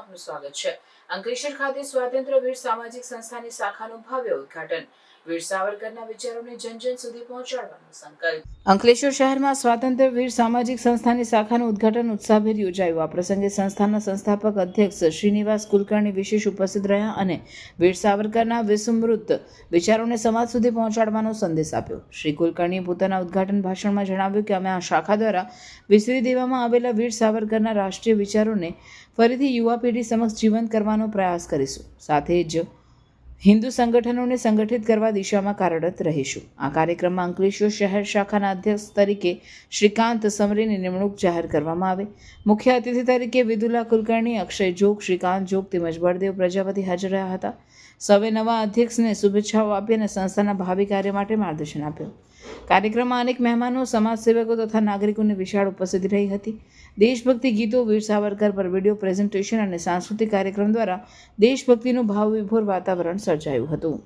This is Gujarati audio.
આપનું સ્વાગત છે। અંકલેશ્વર ખાતે સ્વાતંત્ર્ય વીર સામાજિક સંસ્થાની શાખાનું ભવ્ય ઉદ્ઘાટન। વીર સાવરકરના વિચારોને જન જન સુધી પહોંચાડવાનો સંકલ્પ। અંકલેશ્વર શહેરમાં સ્વાતંત્ર્ય વીર સામાજિક સંસ્થાની શાખાનું ઉદ્ઘાટન ઉત્સાહભેર યોજાયું। આ પ્રસંગે સંસ્થાના સંસ્થાપક અધ્યક્ષ શ્રીનિવાસ કુલકર્ણી વિશેષ ઉપસ્થિત રહ્યા અને વીર સાવરકરના વિસ્મૃત વિચારોને સમાજ સુધી પહોંચાડવાનો સંદેશ આપ્યો। શ્રી કુલકર્ણીએ પોતાના ઉદ્ઘાટન ભાષણમાં જણાવ્યું કે અમે આ શાખા દ્વારા વિસરી દેવામાં આવેલા વીર સાવરકરના રાષ્ટ્રીય વિચારોને ફરીથી યુવા પેઢી સમક્ષ જીવંત કરવાનો પ્રયાસ કરીશું। સાથે જ હિન્દુ સંગઠનોને સંગઠિત કરવા દિશામાં કાર્યરત રહીશું। આ કાર્યક્રમમાં અંકલેશ્વર શહેર શાખાના અધ્યક્ષ તરીકે શ્રીકાંત સમરેની નિમણૂક જાહેર કરવામાં આવે। મુખ્ય અતિથિ તરીકે વિદુલા કુલકર્ણી, અક્ષય જોગ, શ્રીકાંત જોગ તેમજ બળદેવ પ્રજાપતિ હાજર રહ્યા હતા। સૌએ નવા અધ્યક્ષને શુભેચ્છાઓ આપી અને સંસ્થાના ભાવિ કાર્ય માટે માર્ગદર્શન આપ્યું। કાર્યક્રમમાં અનેક મહેમાનો, સમાજસેવકો તથા નાગરિકોની વિશાળ ઉપસ્થિતિ રહી હતી। દેશભક્તિ ગીતો, વીર સાવરકર પર વિડીયો પ્રેઝન્ટેશન અને સાંસ્કૃતિક કાર્યક્રમ દ્વારા દેશભક્તિનું ભાવવિભોર વાતાવરણ સર્જાયું હતું।